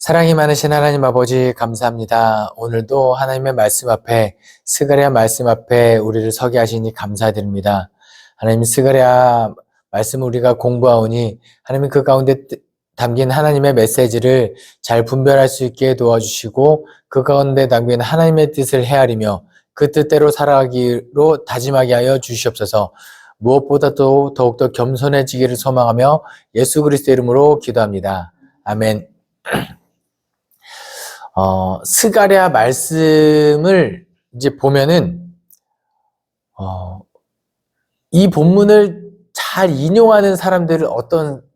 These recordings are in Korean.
사랑이 많으신 하나님 아버지 감사합니다. 오늘도 하나님의 말씀 앞에 스가랴 말씀 앞에 우리를 서게 하시니 감사드립니다. 하나님 스가랴 말씀을 우리가 공부하오니 하나님 그 가운데 담긴 하나님의 메시지를 잘 분별할 수 있게 도와주시고 그 가운데 담긴 하나님의 뜻을 헤아리며 그 뜻대로 살아가기로 다짐하게 하여 주시옵소서. 무엇보다도 더욱더 겸손해지기를 소망하며 예수 그리스도의 이름으로 기도합니다. 아멘. 스가랴 말씀을 이제 보면은 이 본문을 잘 인용하는 사람들을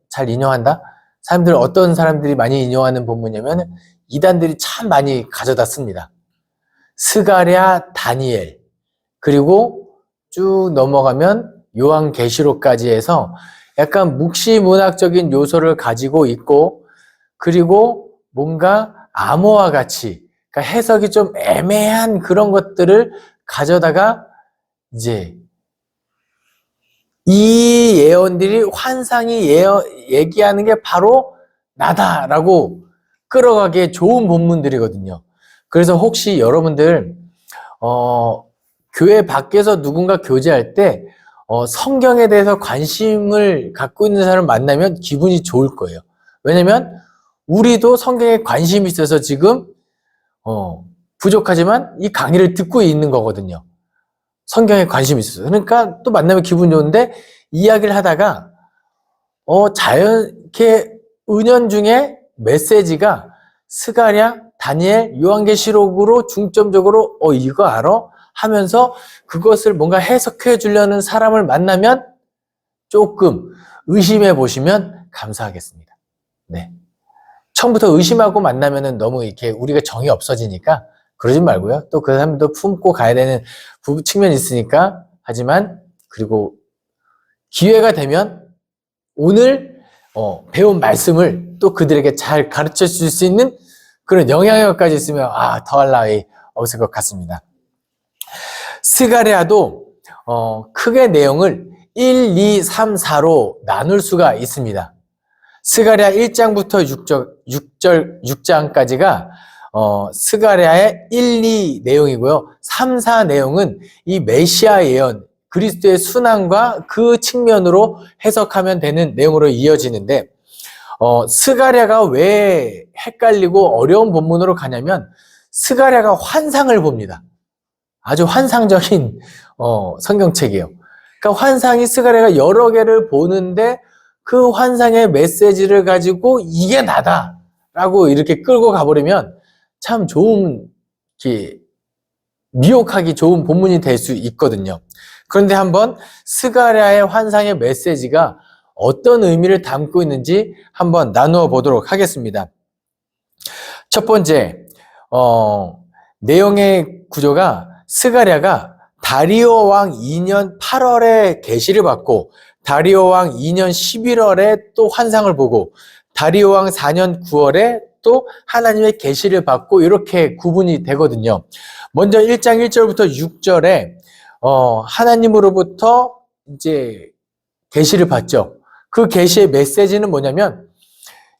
잘 인용한다? 사람들 어떤 사람들이 많이 인용하는 본문이냐면 이단들이 참 많이 가져다 씁니다. 스가랴, 다니엘, 그리고 쭉 넘어가면 요한계시록까지 해서 약간 묵시문학적인 요소를 가지고 있고, 그리고 뭔가 암호와 같이, 그러니까 해석이 좀 애매한 그런 것들을 가져다가 이제 이 예언들이 환상이 얘기하는 게 바로 나다라고 끌어가기에 좋은 본문들이거든요. 그래서 혹시 여러분들 교회 밖에서 누군가 교제할 때 성경에 대해서 관심을 갖고 있는 사람을 만나면 기분이 좋을 거예요. 왜냐면 우리도 성경에 관심이 있어서 지금 부족하지만 이 강의를 듣고 있는 거거든요. 성경에 관심이 있어서. 그러니까 또 만나면 기분 좋은데 이야기를 하다가 자연케 은연중에 메시지가 스가랴, 다니엘, 요한계시록으로 중점적으로 이거 알아? 하면서 그것을 뭔가 해석해 주려는 사람을 만나면 조금 의심해 보시면 감사하겠습니다. 네. 처음부터 의심하고 만나면은 너무 이렇게 우리가 정이 없어지니까 그러지 말고요. 또 그 사람도 품고 가야 되는 측면이 있으니까. 하지만 그리고 기회가 되면 오늘 배운 말씀을 또 그들에게 잘 가르쳐 줄 수 있는 그런 영향력까지 있으면 더할 나위 없을 것 같습니다. 스가랴도 크게 내용을 1, 2, 3, 4로 나눌 수가 있습니다. 스가랴 1장부터 6장까지가 스가랴의 1, 2 내용이고요. 3, 4 내용은 이 메시아 예언, 그리스도의 순환과 그 측면으로 해석하면 되는 내용으로 이어지는데, 스가랴가 왜 헷갈리고 어려운 본문으로 가냐면 스가랴가 환상을 봅니다. 아주 환상적인 성경책이에요. 그러니까 환상이 스가랴가 여러 개를 보는데 그 환상의 메시지를 가지고 이게 나다라고 이렇게 끌고 가버리면 참 좋은, 미혹하기 좋은 본문이 될 수 있거든요. 그런데 한번 스가랴의 환상의 메시지가 어떤 의미를 담고 있는지 한번 나누어 보도록 하겠습니다. 첫 번째, 내용의 구조가 스가랴가 다리오 왕 2년 8월에 계시를 받고 다리오 왕 2년 11월에 또 환상을 보고 다리오 왕 4년 9월에 또 하나님의 계시를 받고 이렇게 구분이 되거든요. 먼저 1장 1절부터 6절에 하나님으로부터 이제 계시를 받죠. 그 계시의 메시지는 뭐냐면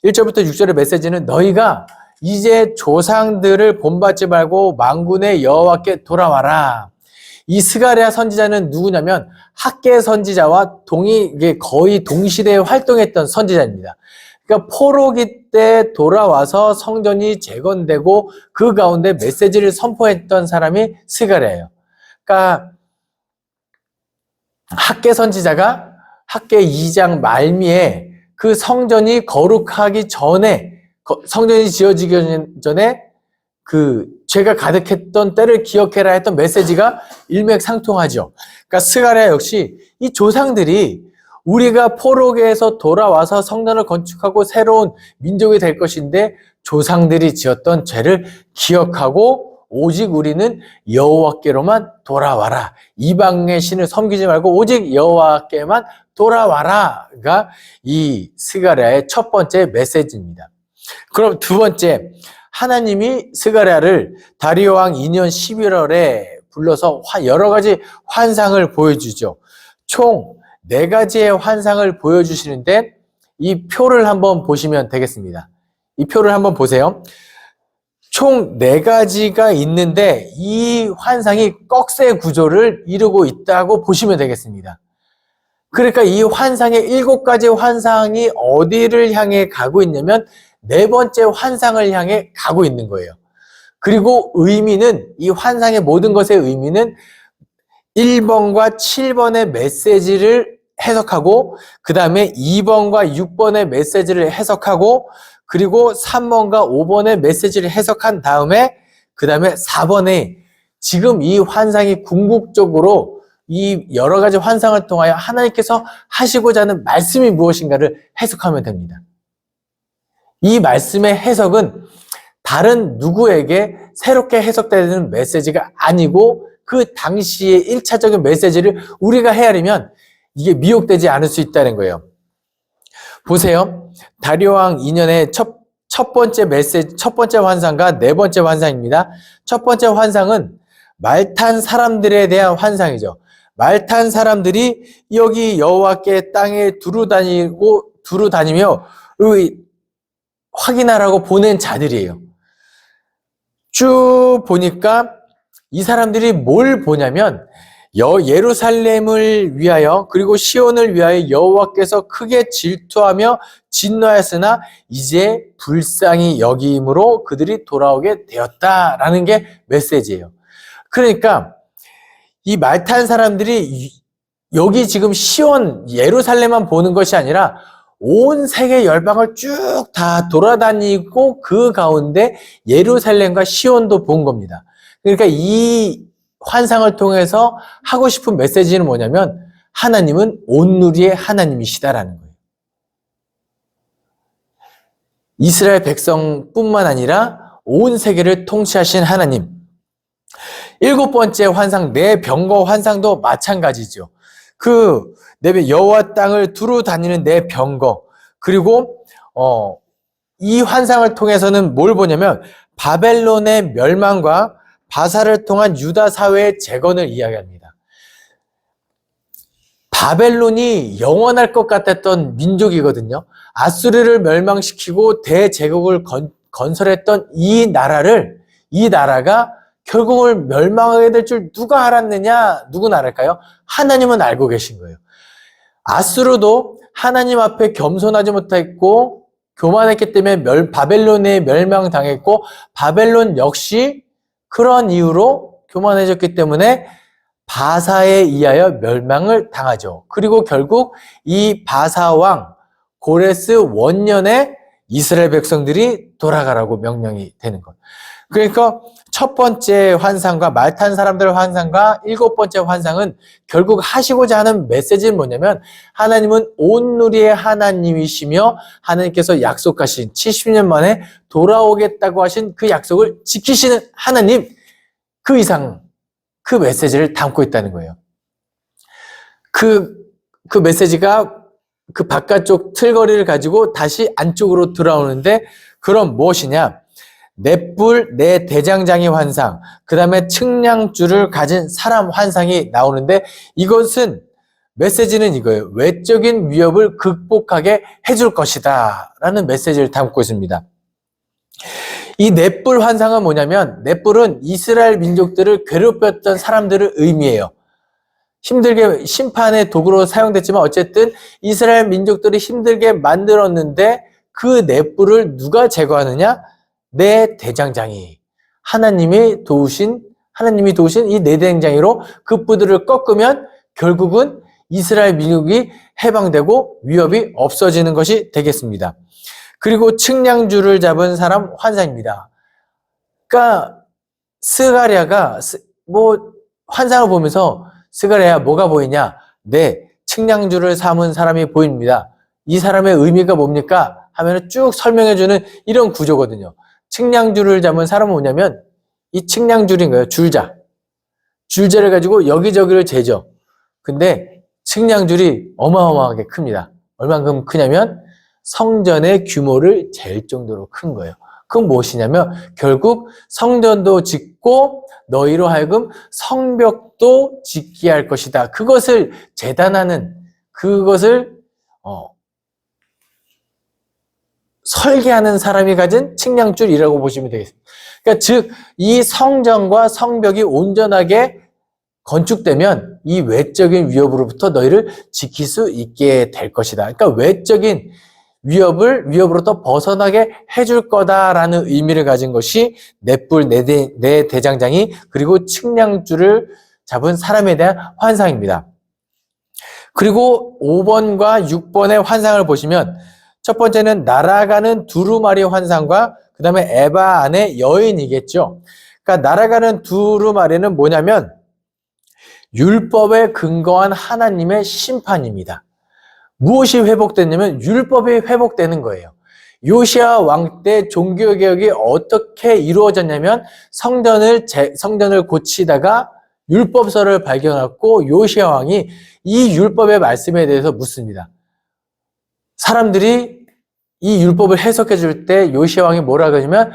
1절부터 6절의 메시지는 너희가 이제 조상들을 본받지 말고 만군의 여호와께 돌아와라. 이 스가랴 선지자는 누구냐면 학개 선지자와 거의 동시대에 활동했던 선지자입니다. 그러니까 포로기 때 돌아와서 성전이 재건되고 그 가운데 메시지를 선포했던 사람이 스가랴예요. 그러니까 학개 선지자가 학개 2장 말미에 그 성전이 거룩하기 전에, 성전이 지어지기 전에 그 죄가 가득했던 때를 기억해라 했던 메시지가 일맥상통하죠. 그러니까 스가랴 역시 이 조상들이 우리가 포로기에서 돌아와서 성전을 건축하고 새로운 민족이 될 것인데 조상들이 지었던 죄를 기억하고 오직 우리는 여호와께로만 돌아와라. 이방의 신을 섬기지 말고 오직 여호와께만 돌아와라가 이 스가랴의 첫 번째 메시지입니다. 그럼 두 번째, 하나님이 스가랴를 다리오 왕 2년 11월에 불러서 여러 가지 환상을 보여주죠. 총 4가지의 환상을 보여주시는데 이 표를 한번 보시면 되겠습니다. 이 표를 한번 보세요. 총 4가지가 있는데 이 환상이 꺽쇠 구조를 이루고 있다고 보시면 되겠습니다. 그러니까 이 환상의 7가지 환상이 어디를 향해 가고 있냐면 4번째 환상을 향해 가고 있는 거예요. 그리고 의미는, 이 환상의 모든 것의 의미는 1번과 7번의 메시지를 해석하고, 그 다음에 2번과 6번의 메시지를 해석하고, 그리고 3번과 5번의 메시지를 해석한 다음에, 그 다음에 4번에 지금 이 환상이 궁극적으로 이 여러 가지 환상을 통하여 하나님께서 하시고자 하는 말씀이 무엇인가를 해석하면 됩니다. 이 말씀의 해석은 다른 누구에게 새롭게 해석되는 메시지가 아니고 그 당시의 1차적인 메시지를 우리가 헤아리면 이게 미혹되지 않을 수 있다는 거예요. 보세요. 다리오왕 2년의 첫 번째 메시지, 첫 번째 환상과 4번째 환상입니다. 첫 번째 환상은 말 탄 사람들에 대한 환상이죠. 말 탄 사람들이 여기 여호와께 땅에 두루 다니며 확인하라고 보낸 자들이에요. 쭉 보니까 이 사람들이 뭘 보냐면 예루살렘을 위하여 그리고 시온을 위하여 여호와께서 크게 질투하며 진노하였으나 이제 불쌍히 여김으로 그들이 돌아오게 되었다라는 게 메시지예요. 그러니까 이 말 탄 사람들이 여기 지금 시온 예루살렘만 보는 것이 아니라 온 세계 열방을 쭉 다 돌아다니고 그 가운데 예루살렘과 시온도 본 겁니다. 그러니까 이 환상을 통해서 하고 싶은 메시지는 뭐냐면 하나님은 온누리의 하나님이시다라는 거예요. 이스라엘 백성뿐만 아니라 온 세계를 통치하신 하나님. 7번째 환상, 내 병거 환상도 마찬가지죠. 여호와 땅을 두루 다니는 내 병거. 그리고 이 환상을 통해서는 뭘 보냐면 바벨론의 멸망과 바사를 통한 유다 사회의 재건을 이야기합니다. 바벨론이 영원할 것 같았던 민족이거든요. 아수르를 멸망시키고 대제국을 건설했던 이 나라가 결국은 멸망하게 될 줄 누가 알았느냐? 누구는 알을까요? 하나님은 알고 계신 거예요. 아수르도 하나님 앞에 겸손하지 못했고 교만했기 때문에 바벨론에 멸망당했고, 바벨론 역시 그런 이유로 교만해졌기 때문에 바사에 의하여 멸망을 당하죠. 그리고 결국 이 바사 왕 고레스 원년에 이스라엘 백성들이 돌아가라고 명령이 되는 것. 그러니까 첫 번째 환상과 말 탄 사람들 환상과 7번째 환상은 결국 하시고자 하는 메시지는 뭐냐면 하나님은 온누리의 하나님이시며 하나님께서 약속하신 70년 만에 돌아오겠다고 하신 그 약속을 지키시는 하나님, 그 이상 그 메시지를 담고 있다는 거예요. 그 메시지가 그 바깥쪽 틀거리를 가지고 다시 안쪽으로 들어오는데, 그럼 무엇이냐? 넷불 네 대장장이 환상, 그 다음에 측량줄을 가진 사람 환상이 나오는데, 이것은 메시지는 이거예요. 외적인 위협을 극복하게 해줄 것이다 라는 메시지를 담고 있습니다. 이 넷불 환상은 뭐냐면, 넷불은 이스라엘 민족들을 괴롭혔던 사람들을 의미해요. 힘들게 심판의 도구로 사용됐지만 어쨌든 이스라엘 민족들이 힘들게 만들었는데 그 넷불을 누가 제거하느냐? 네 대장장이, 하나님이 도우신 이 네 대장장이로 그 뿔들을 꺾으면 결국은 이스라엘 민족이 해방되고 위협이 없어지는 것이 되겠습니다. 그리고 측량줄을 잡은 사람 환상입니다. 그러니까 스가랴가 환상을 보면서 스가랴야 뭐가 보이냐? 네, 측량줄을 삼은 사람이 보입니다. 이 사람의 의미가 뭡니까? 하면 쭉 설명해주는 이런 구조거든요. 측량줄을 잡은 사람은 뭐냐면 이 측량줄인 거예요. 줄자를 가지고 여기저기를 재죠. 근데 측량줄이 어마어마하게 큽니다. 얼만큼 크냐면 성전의 규모를 잴 정도로 큰 거예요. 그건 무엇이냐면 결국 성전도 짓고 너희로 하여금 성벽도 짓게 할 것이다. 그것을 재단하는, 그것을 설계하는 사람이 가진 측량줄이라고 보시면 되겠습니다. 그러니까 즉, 이 성전과 성벽이 온전하게 건축되면 이 외적인 위협으로부터 너희를 지킬 수 있게 될 것이다. 그러니까 외적인 위협으로부터 벗어나게 해줄 거다라는 의미를 가진 것이 넷불 네 대장장이 그리고 측량줄을 잡은 사람에 대한 환상입니다. 그리고 5번과 6번의 환상을 보시면 첫 번째는 날아가는 두루마리 환상과 그 다음에 에바 안의 여인이겠죠. 그러니까 날아가는 두루마리는 뭐냐면 율법에 근거한 하나님의 심판입니다. 무엇이 회복됐냐면 율법이 회복되는 거예요. 요시야 왕 때 종교개혁이 어떻게 이루어졌냐면 성전을 고치다가 율법서를 발견했고 요시야 왕이 이 율법의 말씀에 대해서 묻습니다. 사람들이 이 율법을 해석해 줄 때 요시야 왕이 뭐라 그러냐면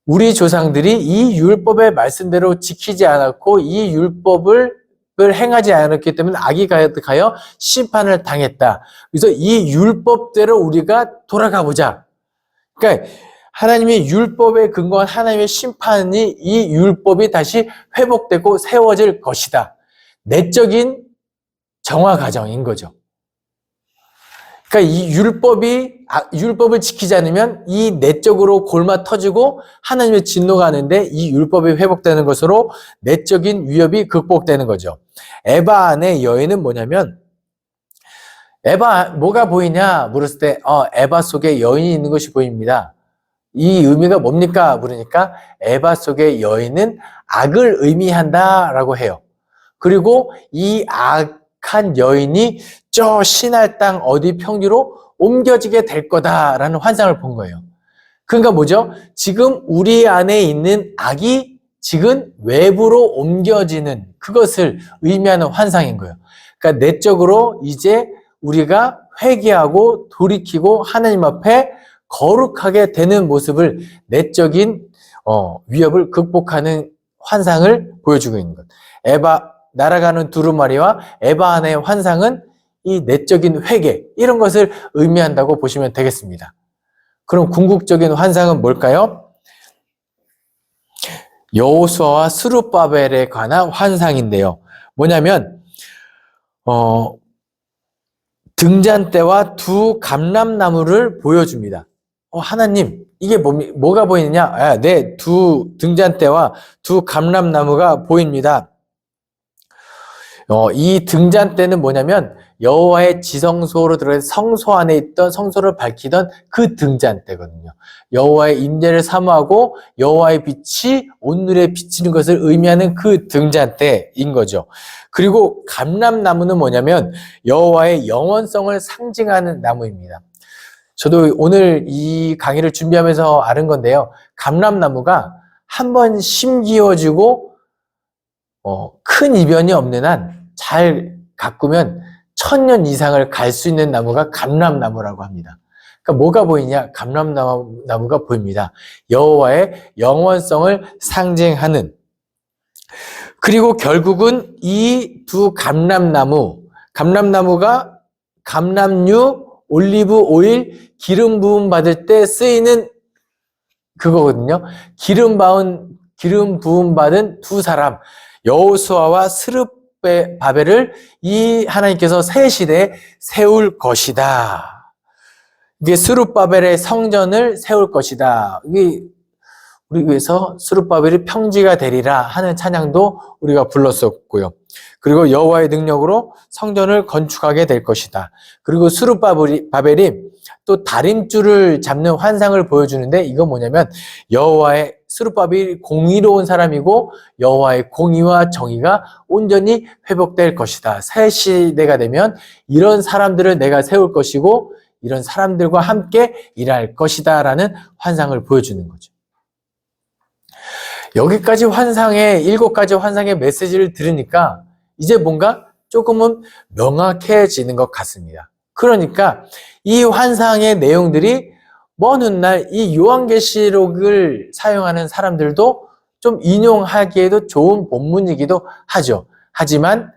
우리 조상들이 이 율법의 말씀대로 지키지 않았고 이 율법을 행하지 않았기 때문에 악이 가득하여 심판을 당했다. 그래서 이 율법대로 우리가 돌아가 보자. 그러니까 하나님의 율법에 근거한 하나님의 심판이 이 율법이 다시 회복되고 세워질 것이다. 내적인 정화 과정인 거죠. 그러니까 이 율법을 지키지 않으면 이 내적으로 골마 터지고 하나님의 진노가 하는데 이 율법이 회복되는 것으로 내적인 위협이 극복되는 거죠. 에바 안의 여인은 뭐냐면 에바 뭐가 보이냐 물었을 때 에바 속에 여인이 있는 것이 보입니다. 이 의미가 뭡니까? 물으니까 에바 속의 여인은 악을 의미한다라고 해요. 그리고 이 악한 여인이 저 신할 땅 어디 평지로 옮겨지게 될 거다라는 환상을 본 거예요. 그러니까 뭐죠? 지금 우리 안에 있는 악이 지금 외부로 옮겨지는 그것을 의미하는 환상인 거예요. 그러니까 내적으로 이제 우리가 회개하고 돌이키고 하나님 앞에 거룩하게 되는 모습을 내적인 위협을 극복하는 환상을 보여주고 있는 것. 날아가는 두루마리와 에바 안의 환상은 이 내적인 회개 이런 것을 의미한다고 보시면 되겠습니다. 그럼 궁극적인 환상은 뭘까요? 여호수아와 스룹바벨에 관한 환상인데요. 뭐냐면 등잔대와 두 감람나무를 보여줍니다. 하나님 이게 뭐가 보이느냐? 네, 두 등잔대와 두 감람나무가 보입니다. 이 등잔대는 뭐냐면 여호와의 지성소로 들어가서 성소 안에 있던 성소를 밝히던 그 등잔대거든요. 여호와의 임재를 사모하고 여호와의 빛이 온누리에 비치는 것을 의미하는 그 등잔대인 거죠. 그리고 감람나무는 뭐냐면 여호와의 영원성을 상징하는 나무입니다. 저도 오늘 이 강의를 준비하면서 아는 건데요. 감람나무가 한번 심기어지고 큰 이변이 없는 한 잘 가꾸면 1000년 이상을 갈 수 있는 나무가 감람나무라고 합니다. 그러니까 뭐가 보이냐? 감람나무가 보입니다. 여호와의 영원성을 상징하는. 그리고 결국은 이 두 감람나무가 감람류, 올리브 오일, 기름 부음 받을 때 쓰이는 그거거든요. 기름 부음 받은 두 사람, 여호수아와 스룹바벨을 이 하나님께서 새 시대에 세울 것이다. 이게 스룹바벨의 성전을 세울 것이다. 이게 우리 교회에서 스룹바벨이 평지가 되리라 하는 찬양도 우리가 불렀었고요. 그리고 여호와의 능력으로 성전을 건축하게 될 것이다. 그리고 스룹바벨이 또 다림줄을 잡는 환상을 보여주는데 이건 뭐냐면 스룹바벨이 공의로운 사람이고 여호와의 공의와 정의가 온전히 회복될 것이다. 새 시대가 되면 이런 사람들을 내가 세울 것이고 이런 사람들과 함께 일할 것이다 라는 환상을 보여주는 거죠. 여기까지 7가지 환상의 메시지를 들으니까 이제 뭔가 조금은 명확해지는 것 같습니다. 그러니까 이 환상의 내용들이 먼 훗날 이 요한계시록을 사용하는 사람들도 좀 인용하기에도 좋은 본문이기도 하죠. 하지만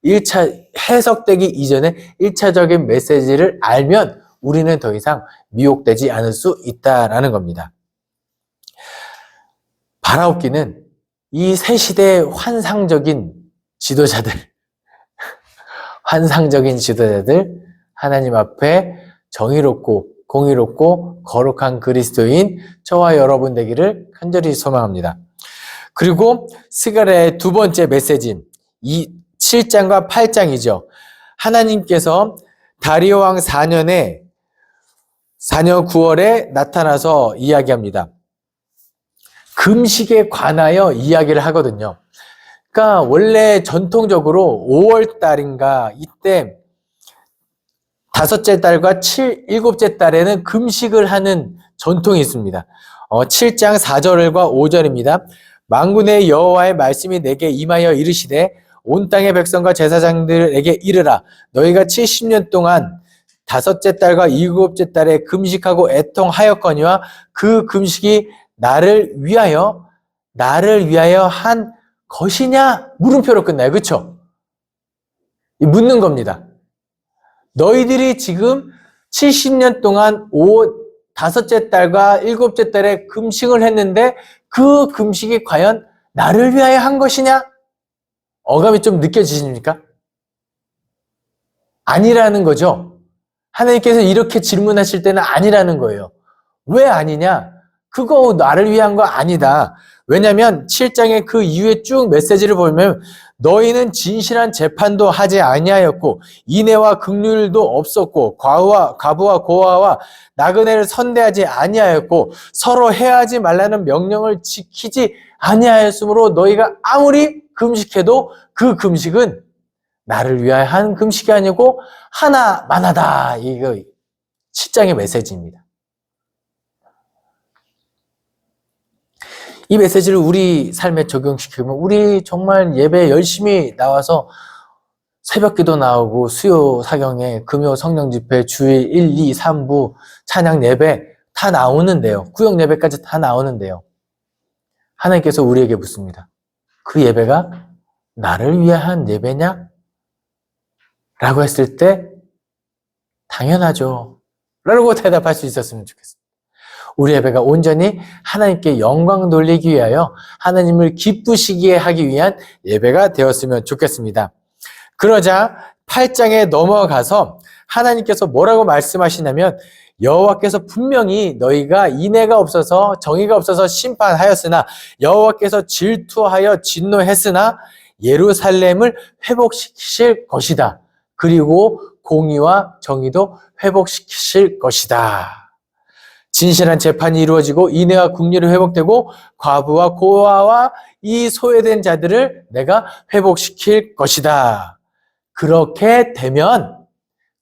1차 해석되기 이전에 1차적인 메시지를 알면 우리는 더 이상 미혹되지 않을 수 있다라는 겁니다. 바라옵기는 이 새 시대의 환상적인 지도자들 하나님 앞에 정의롭고 공의롭고 거룩한 그리스도인 저와 여러분 되기를 간절히 소망합니다. 그리고 스가랴의 두 번째 메시지, 이 7장과 8장이죠. 하나님께서 다리오 왕 4년 9월에 나타나서 이야기합니다. 금식에 관하여 이야기를 하거든요. 그러니까 원래 전통적으로 5월 달인가 이때 다섯째 달과 일곱째 달에는 금식을 하는 전통이 있습니다. 7장 4절과 5절입니다. 만군의 여호와의 말씀이 내게 임하여 이르시되 온 땅의 백성과 제사장들에게 이르라. 너희가 70년 동안 다섯째 달과 일곱째 달에 금식하고 애통하였거니와 그 금식이 나를 위하여 한 것이냐? 물음표로 끝나요. 그렇죠? 묻는 겁니다. 너희들이 지금 70년 동안 다섯째 달과 일곱째 달에 금식을 했는데 그 금식이 과연 나를 위하여 한 것이냐? 어감이 좀 느껴지십니까? 아니라는 거죠. 하나님께서 이렇게 질문하실 때는 아니라는 거예요. 왜 아니냐? 그거 나를 위한 거 아니다. 왜냐하면 7장의 그 이후에 쭉 메시지를 보면 너희는 진실한 재판도 하지 아니하였고 인애와 긍휼도 없었고 과부와 고아와 나그네를 선대하지 아니하였고 서로 해하지 말라는 명령을 지키지 아니하였으므로 너희가 아무리 금식해도 그 금식은 나를 위하여 한 금식이 아니고 하나만하다. 이거 7장의 메시지입니다. 이 메시지를 우리 삶에 적용시키면 우리 정말 예배 열심히 나와서 새벽기도 나오고 수요 사경에 금요 성령 집회 주일 1, 2, 3부 찬양 예배 다 나오는데요. 구역 예배까지 다 나오는데요. 하나님께서 우리에게 묻습니다. 그 예배가 나를 위한 예배냐? 라고 했을 때 당연하죠. 라고 대답할 수 있었으면 좋겠습니다. 우리 예배가 온전히 하나님께 영광 돌리기 위하여 하나님을 기쁘시게 하기 위한 예배가 되었으면 좋겠습니다. 그러자 8장에 넘어가서 하나님께서 뭐라고 말씀하시냐면 여호와께서 분명히 너희가 인애가 없어서 정의가 없어서 심판하였으나 여호와께서 질투하여 진노했으나 예루살렘을 회복시키실 것이다. 그리고 공의와 정의도 회복시키실 것이다. 진실한 재판이 이루어지고 인애와 긍휼이 회복되고 과부와 고아와 이 소외된 자들을 내가 회복시킬 것이다. 그렇게 되면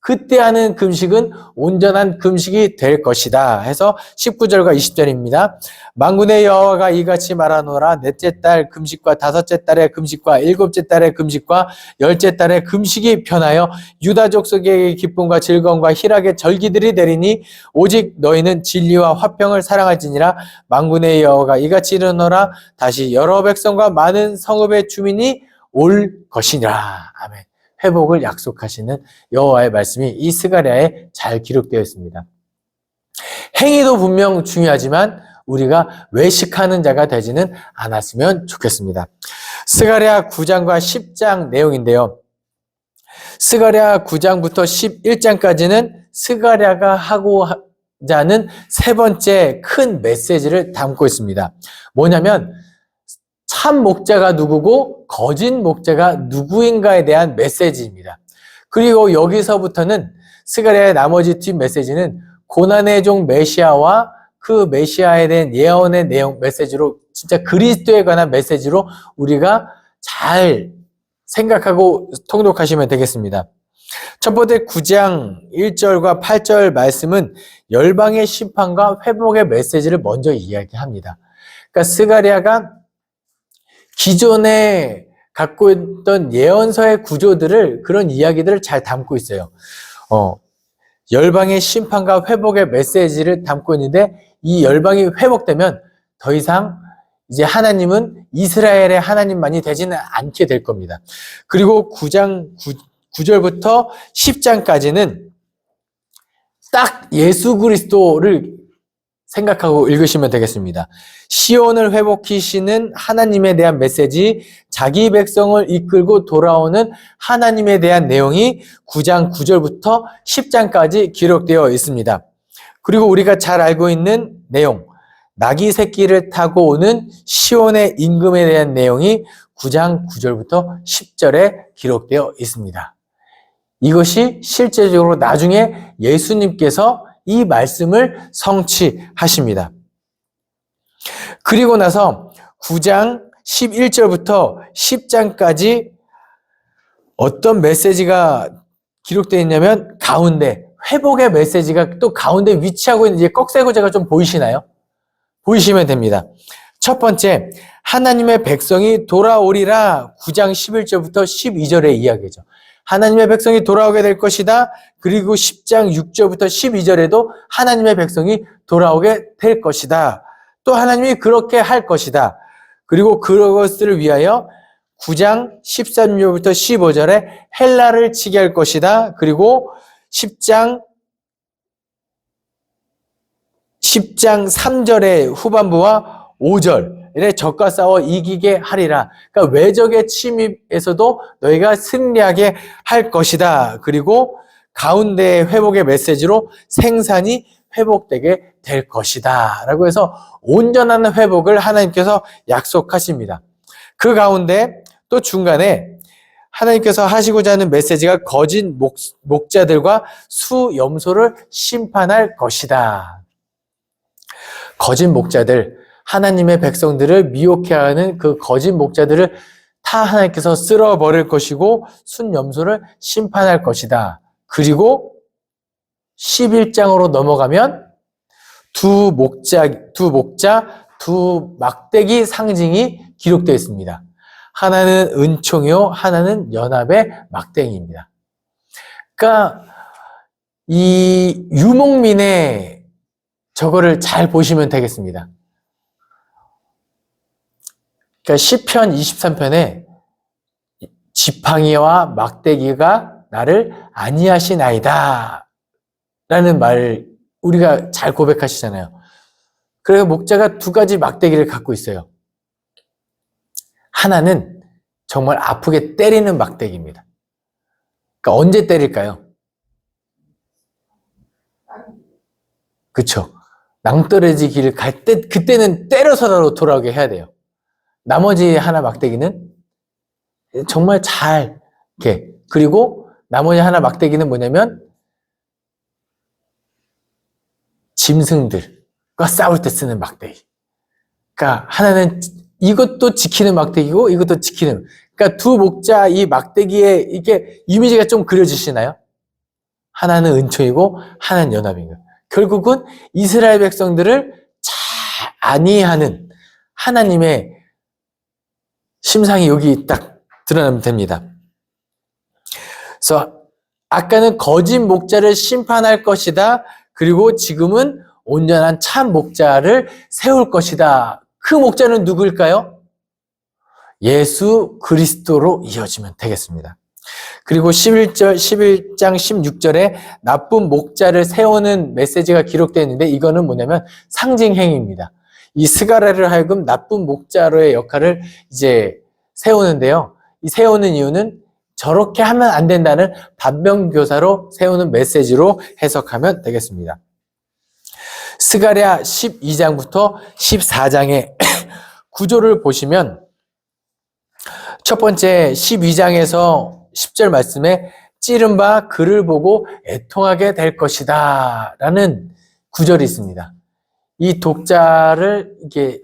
그때 하는 금식은 온전한 금식이 될 것이다. 해서 19절과 20절입니다. 만군의 여호와가 이같이 말하노라. 넷째 달 금식과 다섯째 달의 금식과 일곱째 달의 금식과 열째 달의 금식이 변하여 유다 족속에게 기쁨과 즐거움과 희락의 절기들이 되리니 오직 너희는 진리와 화평을 사랑할지니라. 만군의 여호와가 이같이 이르노라. 다시 여러 백성과 많은 성읍의 주민이 올 것이니라. 아멘. 회복을 약속하시는 여호와의 말씀이 이 스가랴에 잘 기록되어 있습니다. 행위도 분명 중요하지만 우리가 외식하는 자가 되지는 않았으면 좋겠습니다. 스가랴 9장과 10장 내용인데요. 스가랴 9장부터 11장까지는 스가랴가 하고자 하는 세 번째 큰 메시지를 담고 있습니다. 뭐냐면 참 목자가 누구고 거짓 목자가 누구인가에 대한 메시지입니다. 그리고 여기서부터는 스가랴의 나머지 뒷 메시지는 고난의 종 메시아와 그 메시아에 대한 예언의 내용 메시지로 진짜 그리스도에 관한 메시지로 우리가 잘 생각하고 통독하시면 되겠습니다. 첫 번째 9장 1절과 8절 말씀은 열방의 심판과 회복의 메시지를 먼저 이야기합니다. 그러니까 스가랴가 기존에 갖고 있던 예언서의 구조들을 그런 이야기들을 잘 담고 있어요. 열방의 심판과 회복의 메시지를 담고 있는데 이 열방이 회복되면 더 이상 이제 하나님은 이스라엘의 하나님만이 되지는 않게 될 겁니다. 그리고 9장 9절부터 10장까지는 딱 예수 그리스도를 생각하고 읽으시면 되겠습니다. 시온을 회복하시는 하나님에 대한 메시지, 자기 백성을 이끌고 돌아오는 하나님에 대한 내용이 9장 9절부터 10장까지 기록되어 있습니다. 그리고 우리가 잘 알고 있는 내용, 나귀 새끼를 타고 오는 시온의 임금에 대한 내용이 9장 9절부터 10절에 기록되어 있습니다. 이것이 실제적으로 나중에 예수님께서 이 말씀을 성취하십니다. 그리고 나서 9장 11절부터 10장까지 어떤 메시지가 기록되어 있냐면 가운데 회복의 메시지가 또 가운데 위치하고 있는 이제 꺽쇠고제가 좀 보이시나요? 보이시면 됩니다. 첫 번째, 하나님의 백성이 돌아오리라 9장 11절부터 12절의 이야기죠. 하나님의 백성이 돌아오게 될 것이다. 그리고 10장 6절부터 12절에도 하나님의 백성이 돌아오게 될 것이다. 또 하나님이 그렇게 할 것이다. 그리고 그것을 위하여 9장 13절부터 15절에 헬라를 치게 할 것이다. 그리고 10장 3절의 후반부와 5절에 적과 싸워 이기게 하리라. 그러니까 외적의 침입에서도 너희가 승리하게 할 것이다. 그리고 가운데 회복의 메시지로 생산이 회복되게 될 것이다. 라고 해서 온전한 회복을 하나님께서 약속하십니다. 그 가운데 또 중간에 하나님께서 하시고자 하는 메시지가 거짓 목자들과 수염소를 심판할 것이다. 거짓 목자들, 하나님의 백성들을 미혹해하는 그 거짓 목자들을 다 하나님께서 쓸어버릴 것이고 순염소를 심판할 것이다. 그리고 11장으로 넘어가면 두 막대기 상징이 기록되어 있습니다. 하나는 은총이요, 하나는 연합의 막대기입니다. 그러니까 이 유목민의 저거를 잘 보시면 되겠습니다. 그러니까 시편 23편에 지팡이와 막대기가 나를 안위하시나이다 라는 말을 우리가 잘 고백하시잖아요. 그래서 목자가 두 가지 막대기를 갖고 있어요. 하나는 정말 아프게 때리는 막대기입니다. 그러니까 언제 때릴까요? 그쵸? 낭떠러지기를 갈 때, 그때는 때려서라도 돌아오게 해야 돼요. 나머지 하나 막대기는 정말 잘, 이렇게. 그리고 나머지 하나 막대기는 뭐냐면, 짐승들과 싸울 때 쓰는 막대기. 그러니까 하나는 이것도 지키는 막대기고, 이것도 지키는. 그러니까 두 목자 이 막대기에 이게 이미지가 좀 그려지시나요? 하나는 은총이고, 하나는 연합인 거예요. 결국은 이스라엘 백성들을 잘 안위하는 하나님의 심상이 여기 딱 드러나면 됩니다. 그래서 아까는 거짓 목자를 심판할 것이다. 그리고 지금은 온전한 참 목자를 세울 것이다. 그 목자는 누구일까요? 예수 그리스도로 이어지면 되겠습니다. 그리고 11장 16절에 나쁜 목자를 세우는 메시지가 기록되어 있는데 이거는 뭐냐면 상징행위입니다. 이 스가랴를 하여금 나쁜 목자로의 역할을 이제 세우는데요. 이 세우는 이유는 저렇게 하면 안 된다는 반면교사로 세우는 메시지로 해석하면 되겠습니다. 스가랴 12장부터 14장의 구조를 보시면 첫 번째 12장에서 10절 말씀에 찌른 바 그를 보고 애통하게 될 것이다 라는 구절이 있습니다. 이 독자를 이게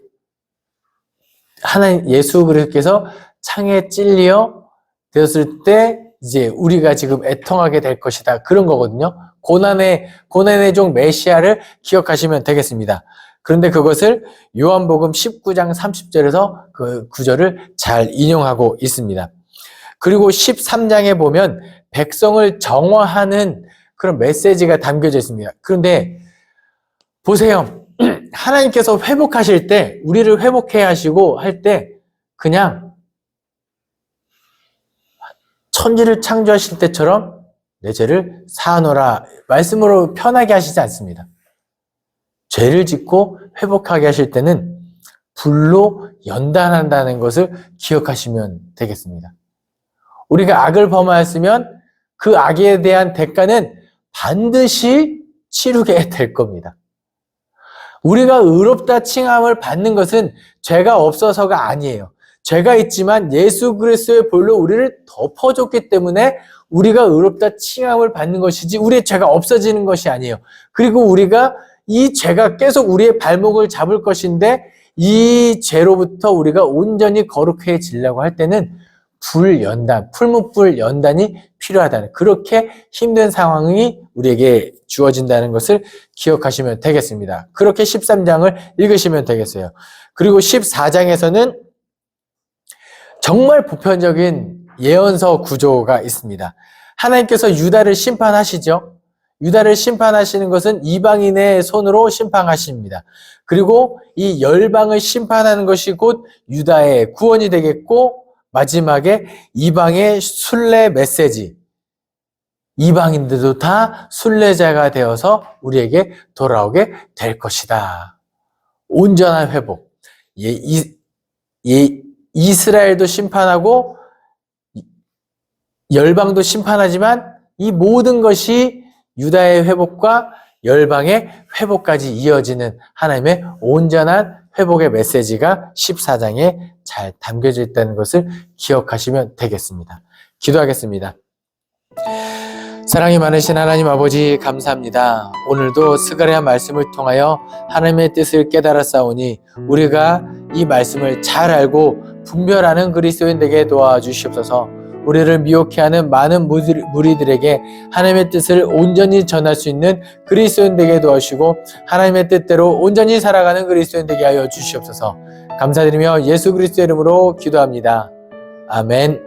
하나님 예수 그리스도께서 창에 찔려 되었을 때 이제 우리가 지금 애통하게 될 것이다 그런 거거든요. 고난의 종 메시아를 기억하시면 되겠습니다. 그런데 그것을 요한복음 19장 30절에서 그 구절을 잘 인용하고 있습니다. 그리고 13장에 보면 백성을 정화하는 그런 메시지가 담겨져 있습니다. 그런데 보세요. 하나님께서 회복하실 때, 우리를 회복해 하시고 할 때 그냥 천지를 창조하실 때처럼 내 죄를 사하노라 말씀으로 편하게 하시지 않습니다. 죄를 짓고 회복하게 하실 때는 불로 연단한다는 것을 기억하시면 되겠습니다. 우리가 악을 범하였으면 그 악에 대한 대가는 반드시 치르게 될 겁니다. 우리가 의롭다 칭함을 받는 것은 죄가 없어서가 아니에요. 죄가 있지만 예수 그리스도의 보혈로 우리를 덮어줬기 때문에 우리가 의롭다 칭함을 받는 것이지 우리의 죄가 없어지는 것이 아니에요. 그리고 우리가 이 죄가 계속 우리의 발목을 잡을 것인데 이 죄로부터 우리가 온전히 거룩해지려고 할 때는 불연단, 풀무불 연단이 필요하다는 그렇게 힘든 상황이 우리에게 주어진다는 것을 기억하시면 되겠습니다. 그렇게 13장을 읽으시면 되겠어요. 그리고 14장에서는 정말 보편적인 예언서 구조가 있습니다. 하나님께서 유다를 심판하시죠. 유다를 심판하시는 것은 이방인의 손으로 심판하십니다. 그리고 이 열방을 심판하는 것이 곧 유다의 구원이 되겠고 마지막에 이방의 순례 메시지, 이방인들도 다 순례자가 되어서 우리에게 돌아오게 될 것이다. 온전한 회복. 이스라엘도 심판하고 열방도 심판하지만 이 모든 것이 유다의 회복과 열방의 회복까지 이어지는 하나님의 온전한 회복의 메시지가 14장에 잘 담겨져 있다는 것을 기억하시면 되겠습니다. 기도하겠습니다. 사랑이 많으신 하나님 아버지 감사합니다. 오늘도 스가랴 말씀을 통하여 하나님의 뜻을 깨달았사오니 우리가 이 말씀을 잘 알고 분별하는 그리스도인 되게 도와주시옵소서. 우리를 미혹해하는 많은 무리들에게 하나님의 뜻을 온전히 전할 수 있는 그리스도인 되게 도와주시고 하나님의 뜻대로 온전히 살아가는 그리스도인 되게 하여 주시옵소서. 감사드리며 예수 그리스도의 이름으로 기도합니다. 아멘.